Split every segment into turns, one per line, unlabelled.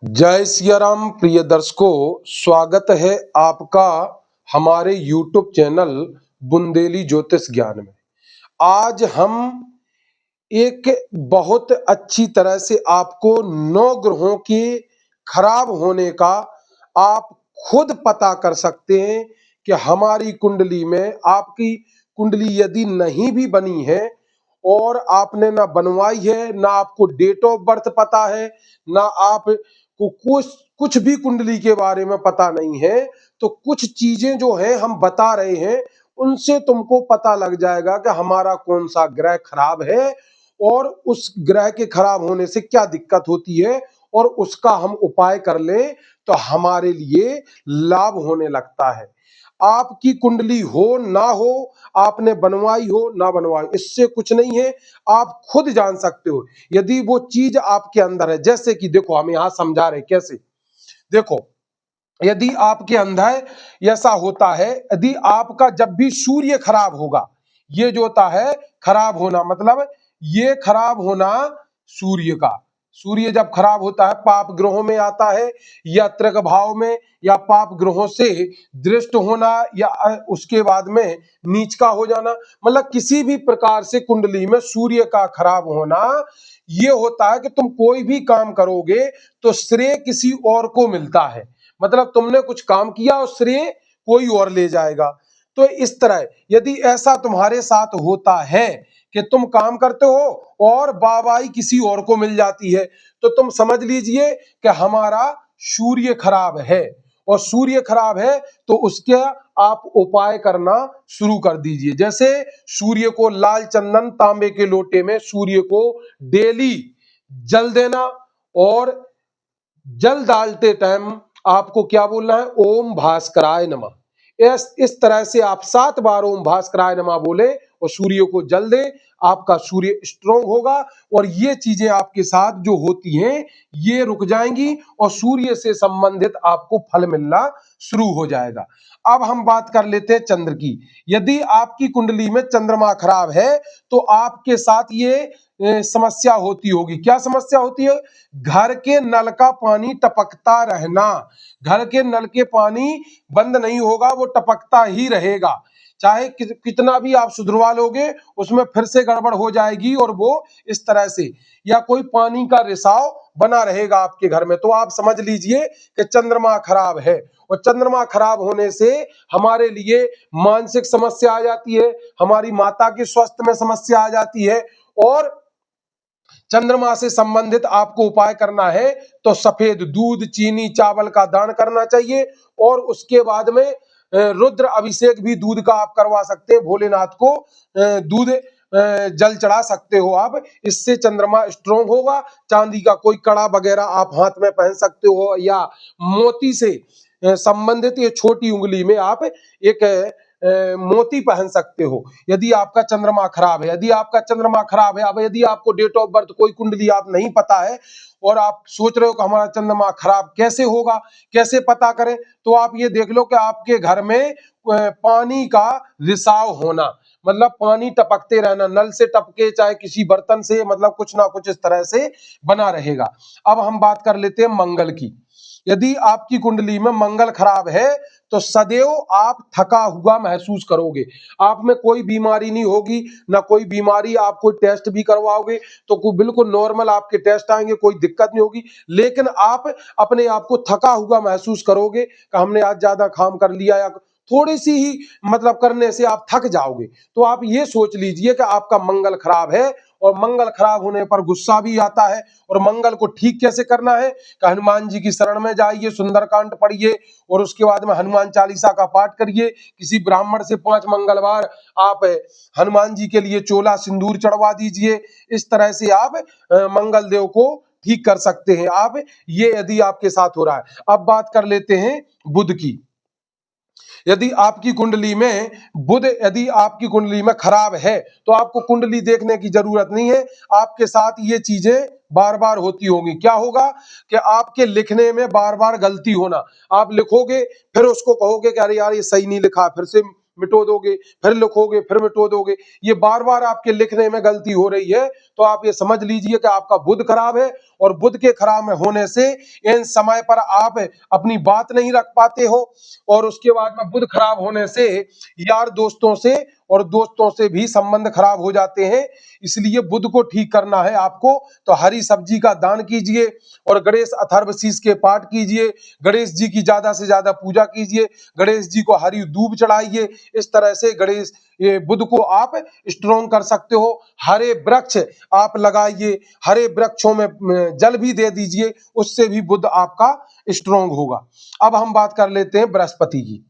जय सिया राम प्रिय दर्शकों, स्वागत है आपका हमारे YouTube चैनल बुंदेली ज्योतिष ज्ञान में। आज हम एक बहुत अच्छी तरह से आपको 9 ग्रहों के खराब होने का आप खुद पता कर सकते हैं कि हमारी कुंडली में आपकी कुंडली यदि नहीं भी बनी है और आपने ना बनवाई है, ना आपको डेट ऑफ बर्थ पता है, ना आप को कुछ कुछ भी कुंडली के बारे में पता नहीं है, तो कुछ चीजें जो हैं हम बता रहे हैं, उनसे तुमको पता लग जाएगा कि हमारा कौन सा ग्रह खराब है और उस ग्रह के खराब होने से क्या दिक्कत होती है और उसका हम उपाय कर लें तो हमारे लिए लाभ होने लगता है। आपकी कुंडली हो ना हो, आपने बनवाई हो ना बनवाई, इससे कुछ नहीं है। आप खुद जान सकते हो यदि वो चीज आपके अंदर है। जैसे कि देखो, हम यहाँ समझा रहे कैसे। देखो, यदि आपके अंदर ऐसा होता है, यदि आपका जब भी सूर्य खराब होगा, ये जो होता है खराब होना, मतलब ये खराब होना सूर्य का। सूर्य जब खराब होता है, पाप ग्रहों में आता है या त्रिक भाव में, या पाप ग्रहों से दृष्ट होना, या उसके बाद में नीच का हो जाना, मतलब किसी भी प्रकार से कुंडली में सूर्य का खराब होना, ये होता है कि तुम कोई भी काम करोगे तो श्रेय किसी और को मिलता है। मतलब तुमने कुछ काम किया और श्रेय कोई और ले जाएगा। तो इस तरह यदि ऐसा तुम्हारे साथ होता है कि तुम काम करते हो और वाहवाही किसी और को मिल जाती है, तो तुम समझ लीजिए कि हमारा सूर्य खराब है। और सूर्य खराब है तो उसके आप उपाय करना शुरू कर दीजिए। जैसे सूर्य को लाल चंदन तांबे के लोटे में सूर्य को डेली जल देना, और जल डालते टाइम आपको क्या बोलना है? ओम भास्कराय नमः। इस तरह से आप 7 बार ओम भास्कराय नमः बोले और सूर्य को जल दे, आपका सूर्य स्ट्रोंग होगा और ये चीजें आपके साथ जो होती हैं ये रुक जाएंगी और सूर्य से संबंधित आपको फल मिलना शुरू हो जाएगा। अब हम बात कर लेते हैं चंद्र की। यदि आपकी कुंडली में चंद्रमा खराब है तो आपके साथ ये समस्या होती होगी। क्या समस्या होती है? घर के नल का पानी टपकता रहना। घर के नल के पानी बंद नहीं होगा, वो टपकता ही रहेगा। चाहे कितना भी आप सुधरवा लोगे, उसमें फिर से गड़बड़ हो जाएगी और वो इस तरह से, या कोई पानी का रिसाव बना रहेगा आपके घर में। तो आप समझ लीजिए कि चंद्रमा खराब है। और चंद्रमा खराब होने से हमारे लिए मानसिक समस्या आ जाती है, हमारी माता के स्वास्थ्य में समस्या आ जाती है। और चंद्रमा से संबंधित आपको उपाय करना है तो सफेद दूध, चीनी, चावल का दान करना चाहिए। और उसके बाद में रुद्र अभिषेक भी दूध का आप करवा सकते हैं। भोलेनाथ को दूध जल चढ़ा सकते हो आप। इससे चंद्रमा स्ट्रोंग होगा। चांदी का कोई कड़ा वगैरह आप हाथ में पहन सकते हो, या मोती से संबंधित ये छोटी उंगली में आप एक मोती पहन सकते हो यदि आपका चंद्रमा खराब है। यदि आपका चंद्रमा खराब है, अब यदि आपको डेट ऑफ बर्थ कोई कुंडली आप नहीं पता है और आप सोच रहे हो कि हमारा चंद्रमा खराब कैसे होगा, कैसे पता करें, तो आप ये देख लो कि आपके घर में पानी का रिसाव होना, मतलब पानी टपकते रहना, नल से टपके चाहे किसी बर्तन से, मतलब कुछ ना कुछ इस तरह से बना रहेगा। अब हम बात कर लेते हैं मंगल की। यदि आपकी कुंडली में मंगल खराब है तो सदैव आप थका हुआ महसूस करोगे। आप में कोई बीमारी नहीं होगी, ना कोई बीमारी, आप कोई टेस्ट भी करवाओगे तो बिल्कुल नॉर्मल आपके टेस्ट आएंगे, कोई दिक्कत नहीं होगी। लेकिन आप अपने आप को थका हुआ महसूस करोगे कि हमने आज ज्यादा काम कर लिया, या थोड़ी सी ही मतलब करने से आप थक जाओगे। तो आप ये सोच लीजिए कि आपका मंगल खराब है। और मंगल खराब होने पर गुस्सा भी आता है। और मंगल को ठीक कैसे करना है कि हनुमान जी की शरण में जाइए, सुंदरकांड पढ़िए और उसके बाद में हनुमान चालीसा का पाठ करिए। किसी ब्राह्मण से 5 मंगलवार आप हनुमान जी के लिए चोला सिंदूर चढ़वा दीजिए। इस तरह से आप मंगल देव को ठीक कर सकते हैं आप, ये यदि आपके साथ हो रहा है। अब बात कर लेते हैं बुध की। यदि आपकी कुंडली में बुध, यदि आपकी कुंडली में खराब है तो आपको कुंडली देखने की जरूरत नहीं है। आपके साथ ये चीजें बार बार होती होंगी। क्या होगा कि आपके लिखने में बार बार गलती होना। आप लिखोगे फिर उसको कहोगे कि अरे यार ये सही नहीं लिखा, फिर से मिटो दोगे, फिर लिखोगे, फिर मिटो दोगे, ये बार बार आपके लिखने में गलती हो रही है। तो आप ये समझ लीजिए कि आपका बुध खराब है, और बुध के खराब में होने से इन समय पर आप अपनी बात नहीं रख पाते हो, और उसके बाद में बुध खराब होने से यार दोस्तों से और दोस्तों से भी संबंध खराब हो जाते हैं। इसलिए बुध को ठीक करना है आपको, तो हरी सब्जी का दान कीजिए और गणेश अथर्वशीष के पाठ कीजिए, गणेश जी की ज्यादा से ज्यादा पूजा कीजिए, गणेश जी को हरी दूब चढ़ाइए। इस तरह से गणेश ये बुध को आप स्ट्रॉन्ग कर सकते हो। हरे वृक्ष आप लगाइए, हरे वृक्षों में जल भी दे दीजिए, उससे भी बुध आपका स्ट्रॉन्ग होगा। अब हम बात कर लेते हैं बृहस्पति की।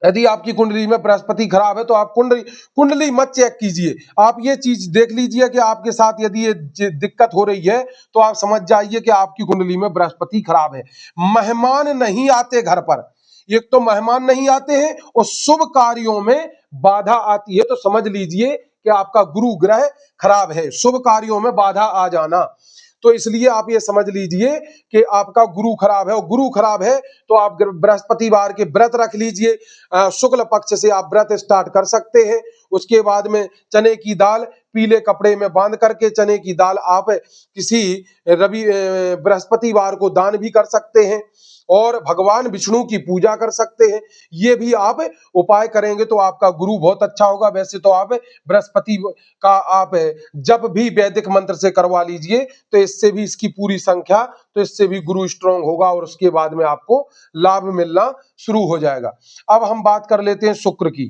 यदि आपकी कुंडली में बृहस्पति खराब है तो आप कुंडली कुंडली मत चेक कीजिए, आप ये चीज देख लीजिए कि आपके साथ यदि ये दिक्कत हो रही है तो आप समझ जाइए कि आपकी कुंडली में बृहस्पति खराब है। मेहमान नहीं आते घर पर, एक तो मेहमान नहीं आते हैं और शुभ कार्यों में बाधा आती है, तो समझ लीजिए कि आपका गुरु ग्रह खराब है, शुभ कार्यों में बाधा आ जाना। तो इसलिए आप ये समझ लीजिए कि आपका गुरु खराब है, और गुरु खराब है तो आप बृहस्पतिवार के व्रत रख लीजिए। शुक्ल पक्ष से आप व्रत स्टार्ट कर सकते हैं। उसके बाद में चने की दाल पीले कपड़े में बांध करके चने की दाल आप किसी बृहस्पतिवार को दान भी कर सकते हैं, और भगवान विष्णु की पूजा कर सकते हैं। ये भी आप उपाय करेंगे तो आपका गुरु बहुत अच्छा होगा। वैसे तो आप बृहस्पति का आप जब भी वैदिक मंत्र से करवा लीजिए, तो इससे भी इसकी पूरी संख्या, तो इससे भी गुरु स्ट्रॉन्ग होगा और उसके बाद में आपको लाभ मिलना शुरू हो जाएगा। अब हम बात कर लेते हैं शुक्र की।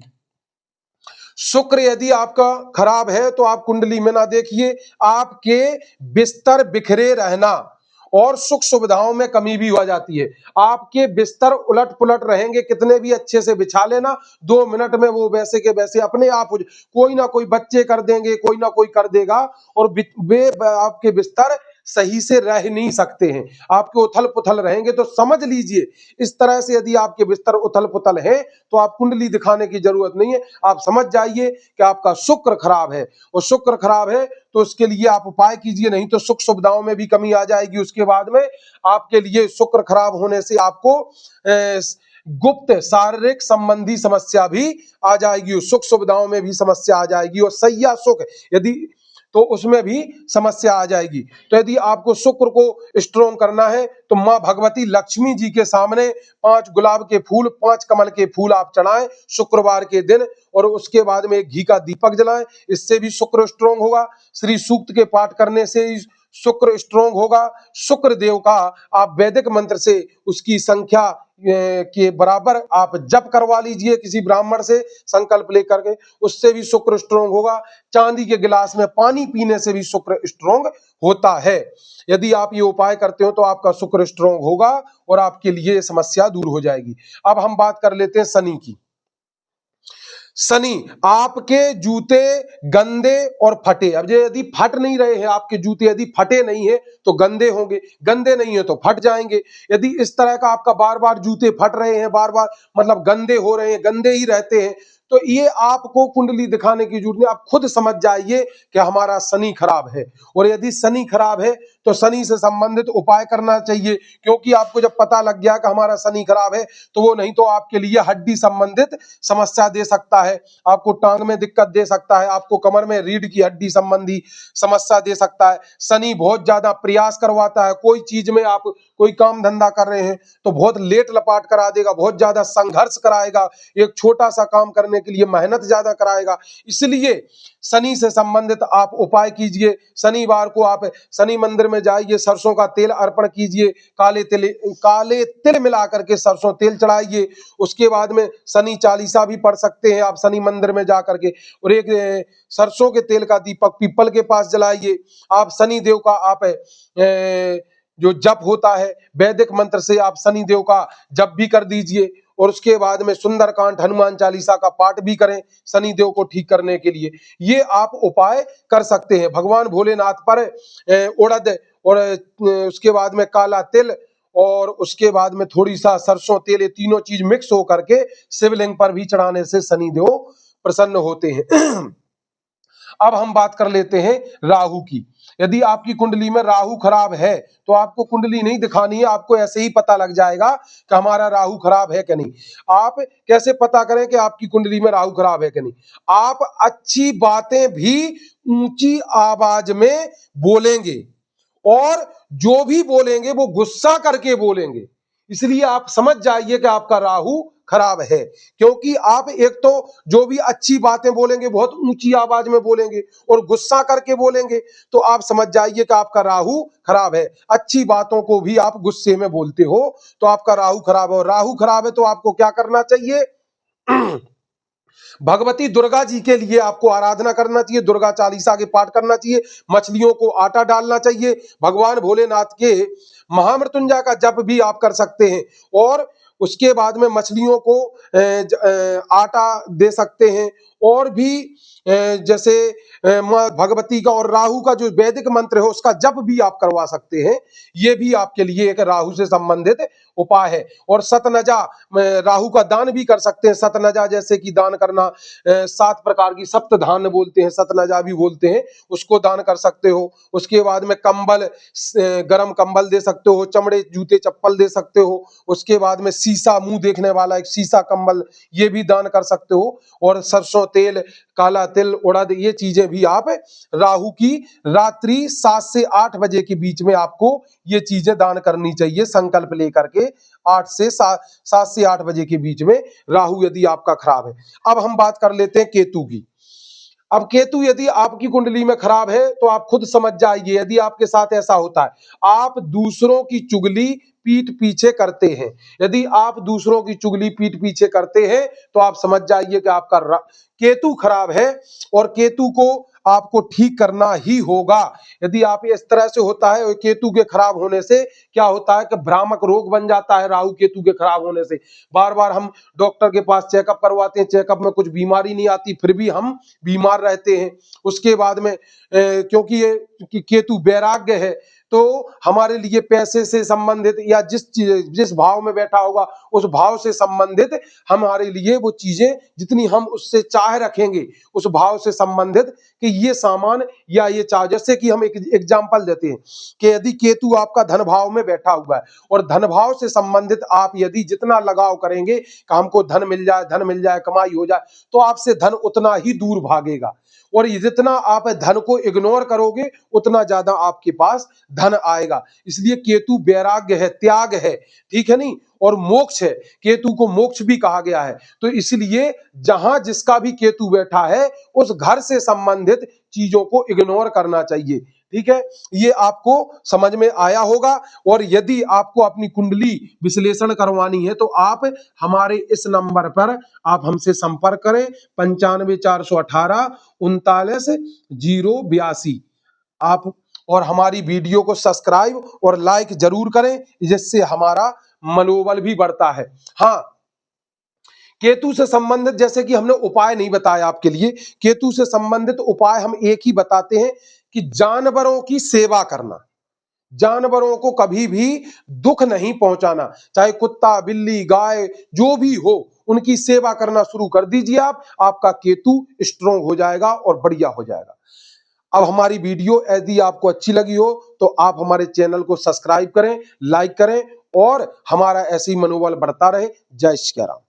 शुक्र यदि आपका खराब है तो आप कुंडली में ना देखिए, आपके बिस्तर बिखरे रहना और सुख सुविधाओं में कमी भी हो जाती है। आपके बिस्तर उलट पुलट रहेंगे, कितने भी अच्छे से बिछा लेना, 2 मिनट में वो वैसे के वैसे अपने आप कोई ना कोई बच्चे कर देंगे, कोई ना कोई कर देगा, और वे आपके बिस्तर सही से रह नहीं सकते हैं, आपके उथल पुथल रहेंगे। तो समझ लीजिए इस तरह से यदि आपके बिस्तर उथल पुथल है तो आप कुंडली दिखाने की जरूरत नहीं है, आप समझ जाइए कि आपका शुक्र खराब है, और शुक्र खराब है तो उसके लिए आप उपाय कीजिए, नहीं तो सुख सुविधाओं में भी कमी आ जाएगी। उसके बाद में आपके लिए शुक्र खराब होने से आपको गुप्त शारीरिक संबंधी समस्या भी आ जाएगी, सुख सुविधाओं में भी समस्या आ जाएगी, और सैया सुख यदि तो उसमें भी समस्या आ जाएगी। तो यदि आपको शुक्र को स्ट्रॉन्ग करना है तो माँ भगवती लक्ष्मी जी के सामने 5 गुलाब के फूल, 5 कमल के फूल आप चढ़ाएं शुक्रवार के दिन, और उसके बाद में एक घी का दीपक जलाएं, इससे भी शुक्र स्ट्रॉन्ग होगा। श्री सूक्त के पाठ करने से शुक्र स्ट्रॉन्ग होगा। शुक्र देव का आप वैदिक मंत्र से उसकी संख्या के बराबर आप जप करवा लीजिए किसी ब्राह्मण से संकल्प लेकर के, उससे भी शुक्र स्ट्रॉन्ग होगा। चांदी के गिलास में पानी पीने से भी शुक्र स्ट्रॉन्ग होता है। यदि आप ये उपाय करते हो तो आपका शुक्र स्ट्रॉन्ग होगा और आपके लिए समस्या दूर हो जाएगी। अब हम बात कर लेते हैं शनि की। शनि, आपके जूते गंदे और फटे, अब यदि फट नहीं रहे हैं आपके जूते, यदि फटे नहीं है तो गंदे होंगे, गंदे नहीं है तो फट जाएंगे। यदि इस तरह का आपका बार बार जूते फट रहे हैं, बार बार मतलब गंदे हो रहे हैं, गंदे ही रहते हैं, तो ये आपको कुंडली दिखाने की जरूरत नहीं, आप खुद समझ जाइए कि हमारा शनि खराब है। और यदि शनि खराब है तो शनि से संबंधित उपाय करना चाहिए, क्योंकि आपको जब पता लग गया कि हमारा शनि खराब है तो वो नहीं तो आपके लिए हड्डी संबंधित समस्या दे सकता है, आपको टांग में दिक्कत दे सकता है, आपको कमर में रीढ़ की हड्डी संबंधी समस्या दे सकता है। शनि बहुत ज्यादा प्रयास करवाता है, कोई चीज में आप कोई काम धंधा कर रहे हैं तो बहुत लेट लपाट करा देगा, बहुत ज्यादा संघर्ष कराएगा, एक छोटा सा काम करने के लिए मेहनत ज्यादा कराएगा। इसलिए शनि से संबंधित आप उपाय कीजिए। शनिवार को आप शनि मंदिर में जाइए, सरसों का तेल अर्पण कीजिए, काले तिल मिला करके सरसों तेल चढ़ाइए। उसके बाद में शनि चालीसा भी पढ़ सकते हैं आप शनि मंदिर में जा करके, और एक सरसों के तेल का दीपक पीपल के पास जलाइए। आप शनि देव का आप जो जप होता है वैदिक मंत्र से आप शनि देव का जप भी कर दीजिए, और उसके बाद में सुंदरकांड हनुमान चालीसा का पाठ भी करें शनि देव को ठीक करने के लिए। ये आप उपाय कर सकते हैं। भगवान भोलेनाथ पर उड़द और उसके बाद में काला तिल और उसके बाद में थोड़ी सा सरसों तेल, ये तीनों चीज मिक्स होकर के शिवलिंग पर भी चढ़ाने से शनि देव प्रसन्न होते हैं। अब हम बात कर लेते हैं राहु की। यदि आपकी कुंडली में राहु खराब है तो आपको कुंडली नहीं दिखानी है, आपको ऐसे ही पता लग जाएगा कि हमारा राहु खराब है कि नहीं। आप कैसे पता करें कि आपकी कुंडली में राहु खराब है कि नहीं? आप अच्छी बातें भी ऊंची आवाज में बोलेंगे और जो भी बोलेंगे वो गुस्सा करके बोलेंगे, इसलिए आप समझ जाइए कि आपका राहु खराब है। क्योंकि आप एक तो जो भी अच्छी बातें बोलेंगे बहुत ऊंची आवाज में बोलेंगे और गुस्सा करके बोलेंगे, तो आप समझ जाइए कि आपका राहु खराब है। अच्छी बातों को भी आप गुस्से में बोलते हो तो आपका राहु खराब है। और राहु खराब है तो आपको क्या करना चाहिए? भगवती दुर्गा जी के लिए आपको आराधना करना चाहिए, दुर्गा चालीसा के पाठ करना चाहिए, मछलियों को आटा डालना चाहिए, भगवान भोलेनाथ के महामृत्युंजय का जप भी आप कर सकते हैं और उसके बाद में मछलियों को आटा दे सकते हैं। और भी जैसे माँ भगवती का और राहु का जो वैदिक मंत्र है उसका जप भी आप करवा सकते हैं। ये भी आपके लिए एक राहु से संबंधित उपाय है। और सतनजा, राहु का दान भी कर सकते हैं। सतनजा जैसे कि दान करना, 7 प्रकार की सप्त धान्य बोलते हैं, सतनजा भी बोलते हैं, उसको दान कर सकते हो। उसके बाद में कंबल, गरम कंबल दे सकते हो, चमड़े जूते चप्पल दे सकते हो। उसके बाद में शीशा, मुंह देखने वाला एक शीशा कंबल, ये भी दान कर सकते हो। और सरसों तेल, काला तिल, उड़द, ये चीजें भी आप राहु की रात्रि 7 से 8 बजे के बीच में आपको ये चीजें दान करनी चाहिए, संकल्प लेकर के 7 से 8 बजे के बीच में, राहु यदि आपका खराब है। अब हम बात कर लेते हैं केतु की। अब केतु यदि आपकी कुंडली में खराब है तो आप खुद समझ जाइए, यदि आपके साथ ऐसा होता है, आप दूसरों की चुगली पीठ पीछे करते हैं, यदि आप दूसरों की चुगली पीठ पीछे करते हैं तो आप समझ जाइए कि आपका केतु खराब है और केतु को आपको ठीक करना ही होगा। यदि आप इस तरह से होता है, केतु के खराब होने से क्या होता है कि भ्रामक रोग बन जाता है। राहु केतु के खराब होने से बार बार हम डॉक्टर के पास चेकअप करवाते हैं, चेकअप में कुछ बीमारी नहीं आती, फिर भी हम बीमार रहते हैं। उसके बाद में क्योंकि ये केतु वैराग्य है तो हमारे लिए पैसे से संबंधित या जिस भाव में बैठा होगा उस भाव से संबंधित हमारे लिए वो चीजें जितनी हम उससे चाह रखेंगे, उस भाव से संबंधित कि ये सामान या ये चाह, जैसे कि हम एक एग्जांपल देते हैं कि यदि केतु आपका धन भाव में बैठा हुआ है और धन भाव से संबंधित आप यदि जितना लगाव करेंगे कि हमको धन मिल जाए, कमाई हो जाए, तो आपसे धन उतना ही दूर भागेगा। और जितना आप धन को इग्नोर करोगे उतना ज्यादा आपके पास धन आएगा। इसलिए केतु वैराग्य है, त्याग है, ठीक है नहीं, और मोक्ष है। केतु को मोक्ष भी कहा गया है। तो इसलिए जहां जिसका भी केतु बैठा है उस घर से संबंधित चीजों को इग्नोर करना चाहिए, ठीक है। ये आपको समझ में आया होगा। और यदि आपको अपनी कुंडली विश्लेषण करवानी है तो आप हमारे इस नंबर पर आप हमसे संपर्क करें, 95 418 39 082। आप और हमारी वीडियो को सब्सक्राइब और लाइक जरूर करें, जिससे हमारा मनोबल भी बढ़ता है। हाँ, केतु से संबंधित जैसे कि हमने उपाय नहीं बताया आपके लिए, केतु से संबंधित उपाय हम एक ही बताते हैं कि जानवरों की सेवा करना, जानवरों को कभी भी दुख नहीं पहुंचाना, चाहे कुत्ता, बिल्ली, गाय जो भी हो, उनकी सेवा करना शुरू कर दीजिए आप, आपका केतु स्ट्रोंग हो जाएगा और बढ़िया हो जाएगा। अब हमारी वीडियो यदि आपको अच्छी लगी हो तो आप हमारे चैनल को सब्सक्राइब करें, लाइक करें और हमारा ऐसे ही मनोबल बढ़ता रहे। जय श्री राम।